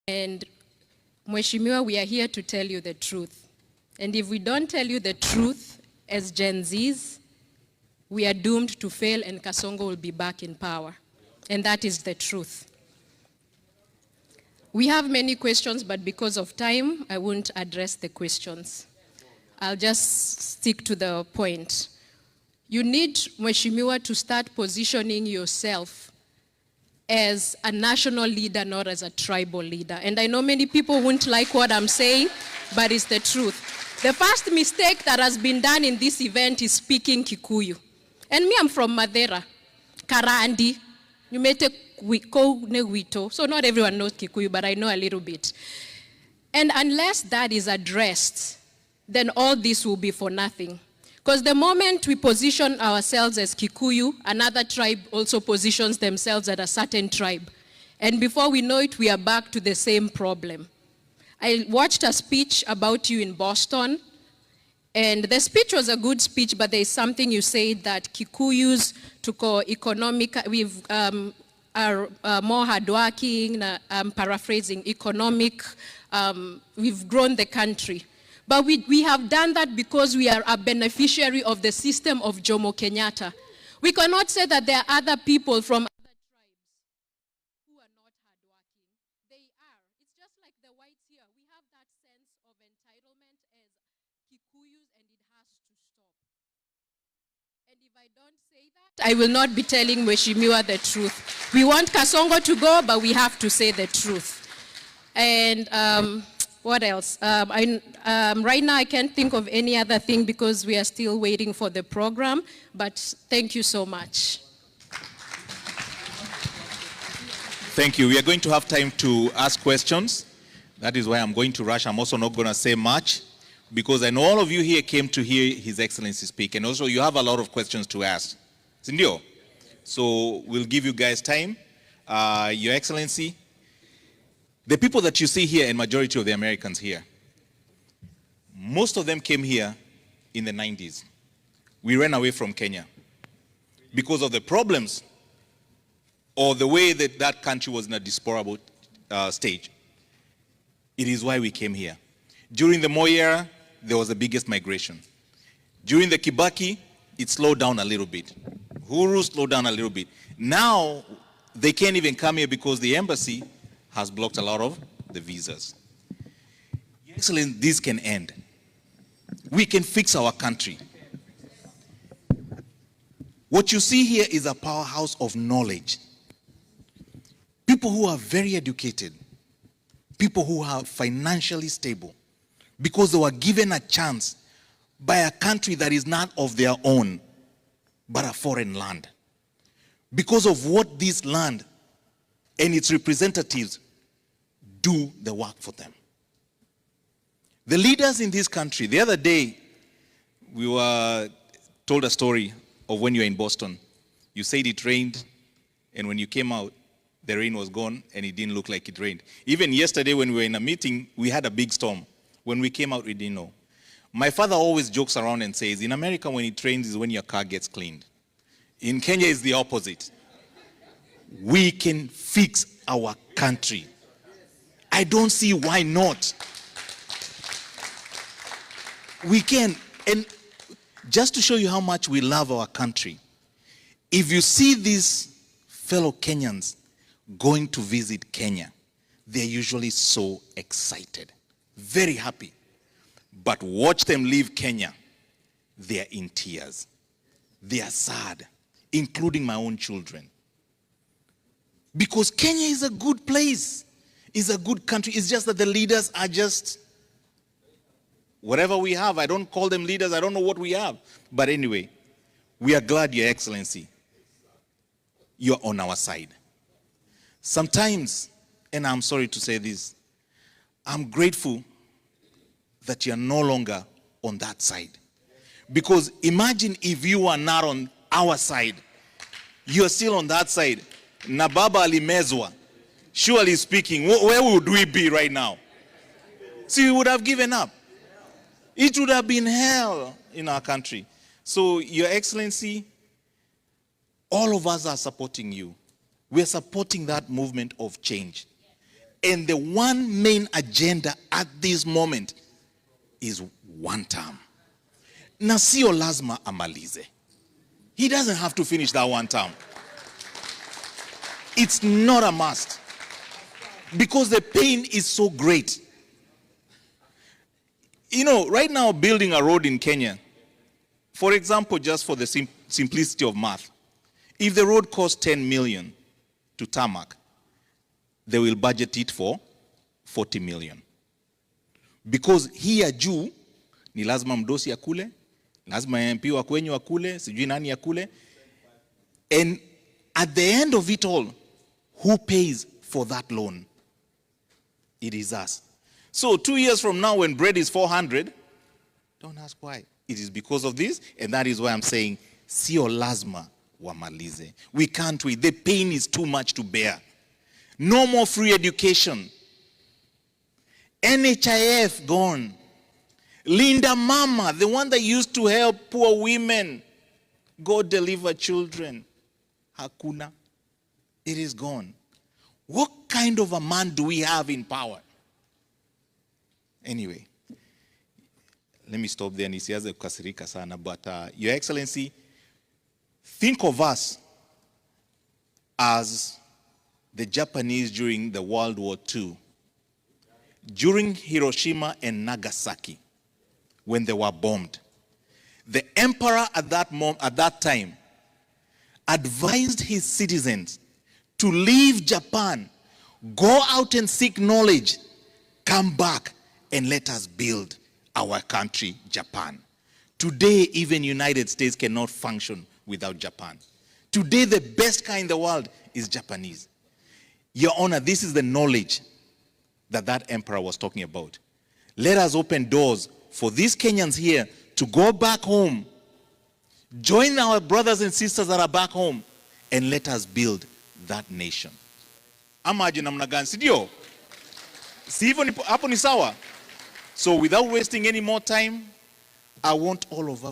And Mheshimiwa, we are here to tell you the truth. And if we don't tell you the truth as Gen Zs, we are doomed to fail and Kasongo will be back in power. And that is the truth. We have many questions, but because of time, I won't address the questions. I'll just stick to the point. You need, Mheshimiwa, to start positioning yourself as a national leader, not as a tribal leader. And I know many people won't like what I'm saying, but it's the truth. The first mistake that has been done in this event is speaking Kikuyu. And me, I'm from Madeira, Karandi. You may take Wito, so not everyone knows Kikuyu, but I know a little bit. And unless that is addressed, then all this will be for nothing. Because the moment we position ourselves as Kikuyu, another tribe also positions themselves as a certain tribe. And before we know it, we are back to the same problem. I watched a speech about you in Boston, and the speech was a good speech, but there is something you said that Kikuyus are more hardworking, I'm paraphrasing, economic, we've grown the country. But we have done that because we are a beneficiary of the system of Jomo Kenyatta. We cannot say that there are other people from other tribes who are not hardworking. They are. It's just like the whites here. We have that sense of entitlement as Kikuyus, and it has to stop. And if I don't say that, I will not be telling Mheshimiwa the truth. We want Kasongo to go, but we have to say the truth. And what else? Right now, I can't think of any other thing because we are still waiting for the program, but thank you so much. Thank you. We are going to have time to ask questions. That is why I'm going to rush. I'm also not going to say much because I know all of you here came to hear His Excellency speak, and also you have a lot of questions to ask. Sindio? So we'll give you guys time. Your Excellency, the people that you see here, and majority of the Americans here, most of them came here in the 90s. We ran away from Kenya because of the problems or the way that that country was in a deplorable stage. It is why we came here. During the Moi era, there was the biggest migration. During the Kibaki, it slowed down a little bit. Uhuru slowed down a little bit. Now, they can't even come here because the embassy has blocked a lot of the visas. Excellent, this can end. We can fix our country. What you see here is a powerhouse of knowledge. People who are very educated, people who are financially stable, because they were given a chance by a country that is not of their own, but a foreign land. Because of what this land and its representatives do the work for them. The leaders in this country, the other day, we were told a story of when you were in Boston. You said it rained, and when you came out, the rain was gone, and it didn't look like it rained. Even yesterday when we were in a meeting, we had a big storm. When we came out, we didn't know. My father always jokes around and says, in America, when it rains is when your car gets cleaned. In Kenya, it's the opposite. We can fix our country. I don't see why not. We can. And just to show you how much we love our country, if you see these fellow Kenyans going to visit Kenya, they're usually so excited, very happy. But watch them leave Kenya, they're in tears. They are sad, including my own children. Because Kenya is a good place, is a good country. It's just that the leaders are just whatever we have. I don't call them leaders. I don't know what we have. But anyway, we are glad, Your Excellency, you're on our side. Sometimes, and I'm sorry to say this, I'm grateful that you're no longer on that side. Because imagine if you are not on our side, you're still on that side. Nababa alimezwa. Surely speaking, where would we be right now? See, we would have given up. It would have been hell in our country. So, Your Excellency, all of us are supporting you. We are supporting that movement of change. And the one main agenda at this moment is one term. Na sio lazima amalize. He doesn't have to finish that one term. It's not a must. Because the pain is so great. You know, right now building a road in Kenya, for example, just for the simplicity of math, if the road costs 10 million to tarmac, they will budget it for 40 million. Because here juu, ni lazima mdosi akule, lazima MP wa kwenyu akule, sijui nani akule. And at the end of it all, who pays for that loan? It is us. So 2 years from now, when bread is 400, don't ask why. It is because of this, and that is why I'm saying, sio lazima wamalize. We can't wait. The pain is too much to bear. No more free education. NHIF gone. Linda Mama, the one that used to help poor women go deliver children. Hakuna. It is gone. What kind of a man do we have in power? Anyway, let me stop there. Nisianze kukasirika sana, but Your Excellency, think of us as the Japanese during the World War II, during Hiroshima and Nagasaki, when they were bombed. The emperor at that time advised his citizens to leave Japan, go out and seek knowledge, come back and let us build our country, Japan. Today, even United States cannot function without Japan. Today, the best car in the world is Japanese. Your Honor, this is the knowledge that emperor was talking about. Let us open doors for these Kenyans here to go back home, join our brothers and sisters that are back home, and let us build that nation. Amaje namna gani, si ndio? Si hivyo hapo ni sawa? So without wasting any more time, I want all of us